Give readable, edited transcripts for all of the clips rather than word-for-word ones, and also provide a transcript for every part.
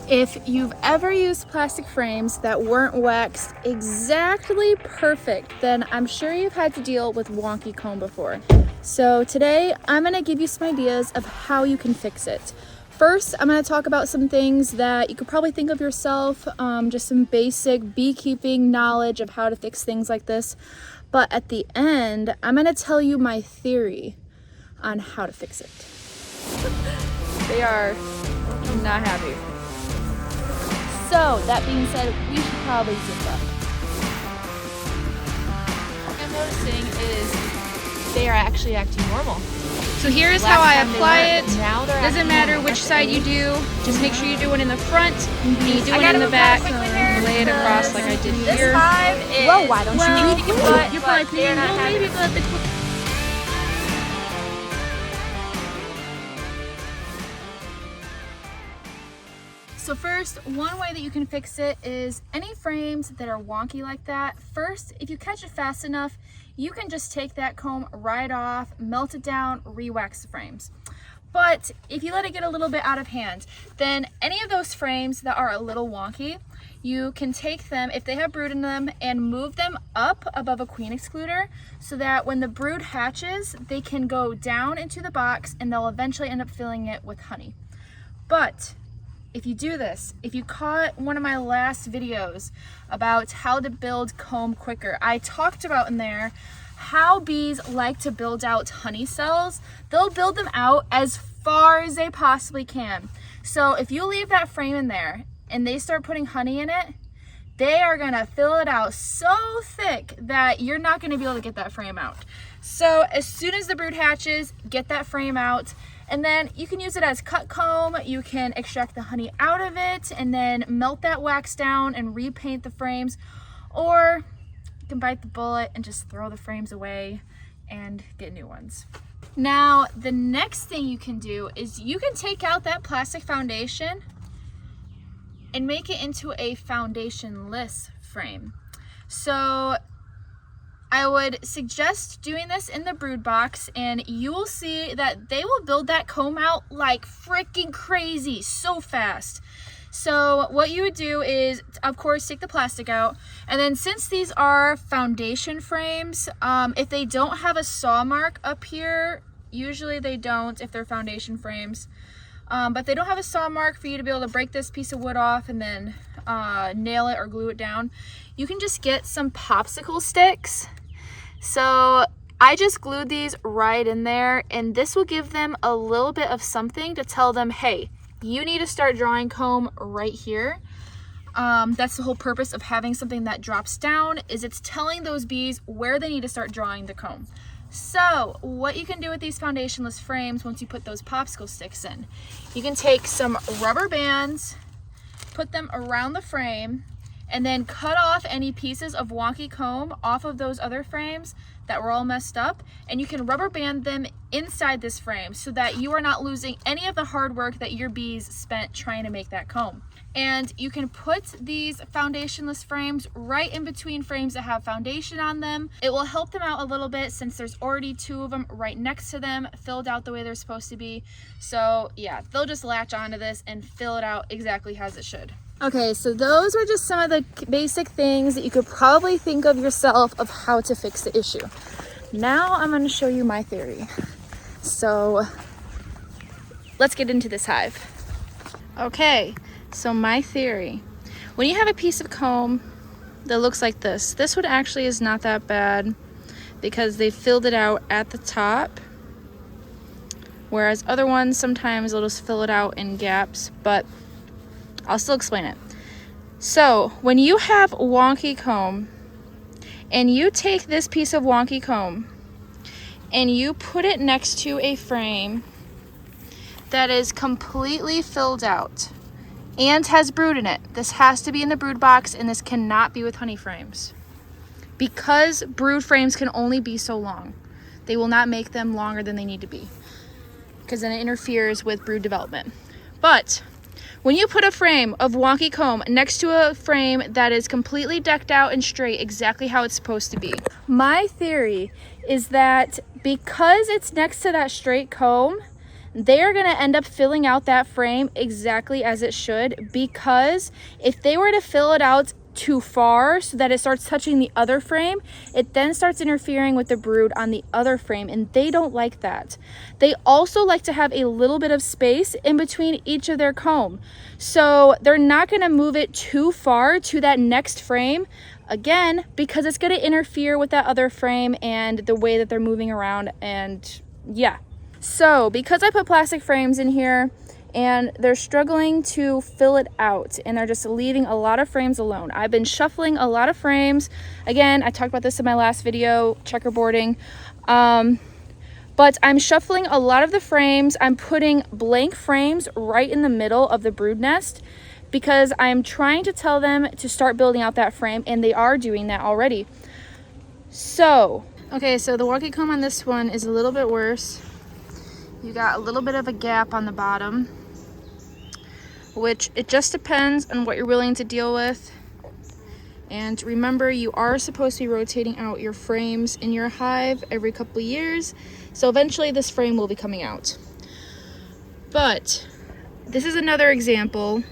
If you've ever used plastic frames that weren't waxed exactly perfect, then I'm sure you've had to deal with wonky comb before. So today I'm going to give you some ideas of how you can fix it. First, I'm going to talk about some things that you could probably think of yourself, just some basic beekeeping knowledge of how to fix things like this. But at the end, I'm going to tell you my theory on how to fix it. They are not happy. So, that being said, we should probably zip up. What I'm noticing is they are actually acting normal. So here's how I apply it. Doesn't matter which side you do, just make sure you do it in the front, and you do it in the back, and lay it across like I did here. This hive is, well, why don't you read it? You're probably thinking, well, maybe let the So first, one way that you can fix it is any frames that are wonky like that. First, if you catch it fast enough, you can just take that comb right off, melt it down, re-wax the frames. But if you let it get a little bit out of hand, then any of those frames that are a little wonky, you can take them, if they have brood in them, and move them up above a queen excluder so that when the brood hatches, they can go down into the box and they'll eventually end up filling it with honey. But if you do this, if you caught one of my last videos about how to build comb quicker, I talked about in there how bees like to build out honey cells. They'll build them out as far as they possibly can. So if you leave that frame in there and they start putting honey in it, they are gonna fill it out so thick that you're not gonna be able to get that frame out. So as soon as the brood hatches, get that frame out, and then you can use it as cut comb. You can extract the honey out of it and then melt that wax down and repaint the frames, or you can bite the bullet and just throw the frames away and get new ones. Now, the next thing you can do is you can take out that plastic foundation and make it into a foundationless frame. So I would suggest doing this in the brood box, and you will see that they will build that comb out like freaking crazy, so fast. So what you would do is, of course, take the plastic out, and then since these are foundation frames, if they don't have a saw mark up here, usually they don't if they're foundation frames, but they don't have a saw mark for you to be able to break this piece of wood off and then nail it or glue it down, you can just get some popsicle sticks. So I just glued these right in there, and this will give them a little bit of something to tell them, hey, you need to start drawing comb right here. That's the whole purpose of having something that drops down, is it's telling those bees where they need to start drawing the comb. So what you can do with these foundationless frames once you put those popsicle sticks in, you can take some rubber bands, put them around the frame, and then cut off any pieces of wonky comb off of those other frames that were all messed up, and you can rubber band them inside this frame so that you are not losing any of the hard work that your bees spent trying to make that comb. And you can put these foundationless frames right in between frames that have foundation on them. It will help them out a little bit since there's already two of them right next to them, filled out the way they're supposed to be. So yeah, they'll just latch onto this and fill it out exactly as it should. Okay, so those were just some of the basic things that you could probably think of yourself of how to fix the issue. Now I'm going to show you my theory. So let's get into this hive. Okay, so my theory. When you have a piece of comb that looks like this one actually is not that bad because they filled it out at the top. Whereas other ones, sometimes they'll just fill it out in gaps, but I'll still explain it. So when you have wonky comb and you take this piece of wonky comb and you put it next to a frame that is completely filled out and has brood in it, this has to be in the brood box, and this cannot be with honey frames because brood frames can only be so long. They will not make them longer than they need to be because then it interferes with brood development. But when you put a frame of wonky comb next to a frame that is completely decked out and straight, exactly how it's supposed to be, my theory is that because it's next to that straight comb, they are going to end up filling out that frame exactly as it should, because if they were to fill it out too far so that it starts touching the other frame, it then starts interfering with the brood on the other frame, and they don't like that. They also like to have a little bit of space in between each of their comb, so they're not going to move it too far to that next frame, again, because it's going to interfere with that other frame and the way that they're moving around. And yeah, so because I put plastic frames in here and they're struggling to fill it out and they're just leaving a lot of frames alone, I've been shuffling a lot of frames. Again, I talked about this in my last video, checkerboarding, but I'm shuffling a lot of the frames. I'm putting blank frames right in the middle of the brood nest because I'm trying to tell them to start building out that frame, and they are doing that already. So, okay, so the wonky comb on this one is a little bit worse. You got a little bit of a gap on the bottom, which it just depends on what you're willing to deal with. And remember, you are supposed to be rotating out your frames in your hive every couple of years, so eventually this frame will be coming out. But this is another example.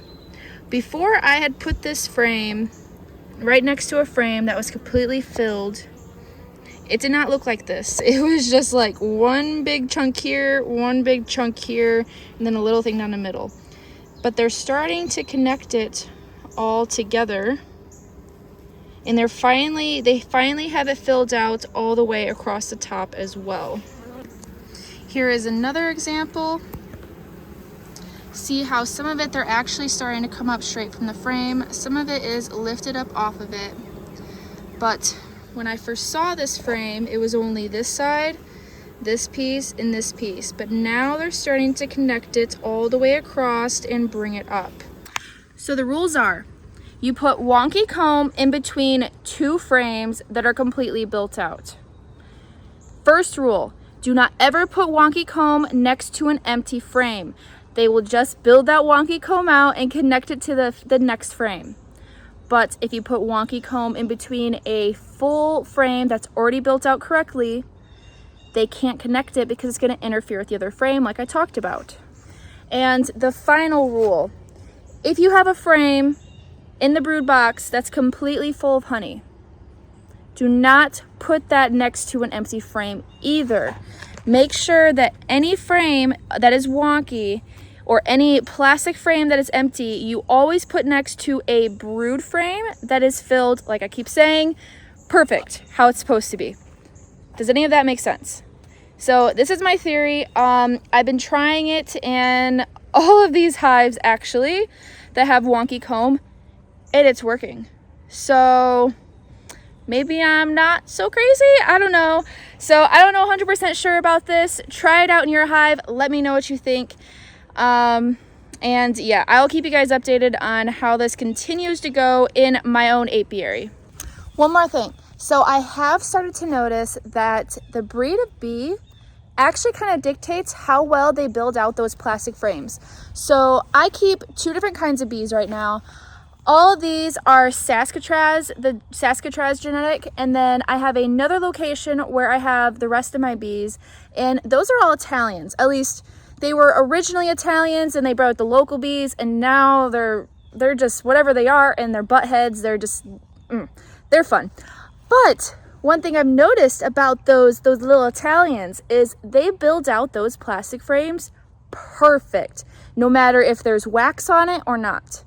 Before I had put this frame right next to a frame that was completely filled, it did not look like this. It was just like one big chunk here, one big chunk here, and then a little thing down the middle. But they're starting to connect it all together, and they finally have it filled out all the way across the top as well. Here is another example. See how some of it, they're actually starting to come up straight from the frame. Some of it is lifted up off of it. But when I first saw this frame, it was only this side, this piece, and this piece. But now they're starting to connect it all the way across and bring it up. So the rules are, you put wonky comb in between two frames that are completely built out. First rule, do not ever put wonky comb next to an empty frame. They will just build that wonky comb out and connect it to the next frame. But if you put wonky comb in between a full frame that's already built out correctly, they can't connect it because it's going to interfere with the other frame like I talked about. And the final rule, if you have a frame in the brood box that's completely full of honey, do not put that next to an empty frame either. Make sure that any frame that is wonky or any plastic frame that is empty, you always put next to a brood frame that is filled, like I keep saying, perfect, how it's supposed to be. Does any of that make sense? So this is my theory. I've been trying it in all of these hives actually that have wonky comb, and it's working. So maybe I'm not so crazy, I don't know. So I don't know 100% sure about this. Try it out in your hive, let me know what you think. And yeah, I'll keep you guys updated on how this continues to go in my own apiary. One more thing. So I have started to notice that the breed of bee actually kind of dictates how well they build out those plastic frames. So I keep two different kinds of bees right now. All of these are Saskatraz, the Saskatraz genetic, and then I have another location where I have the rest of my bees, and those are all Italians. At least they were originally Italians, and they brought out the local bees, and now they're just whatever they are, and they're butt heads. They're just, they're fun. But one thing I've noticed about those little Italians is they build out those plastic frames perfect, no matter if there's wax on it or not.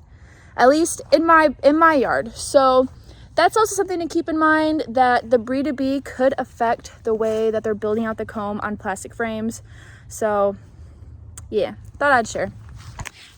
At least in my yard. So that's also something to keep in mind, that the breed of bee could affect the way that they're building out the comb on plastic frames. So yeah, thought I'd share.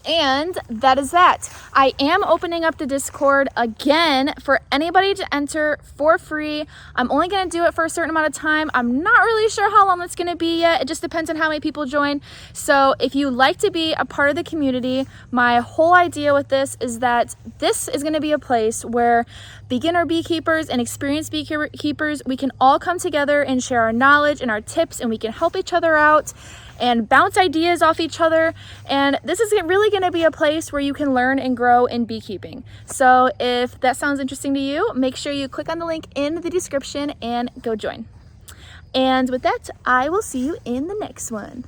And that is that. I am opening up the Discord again for anybody to enter for free. I'm only going to do it for a certain amount of time. I'm not really sure how long it's going to be yet. It just depends on how many people join. So if you like to be a part of the community, my whole idea with this is that this is going to be a place where beginner beekeepers and experienced beekeepers, we can all come together and share our knowledge and our tips, and we can help each other out and bounce ideas off each other. And this is really going to be a place where you can learn and grow in beekeeping. So if that sounds interesting to you, make sure you click on the link in the description and go join. And with that, I will see you in the next one.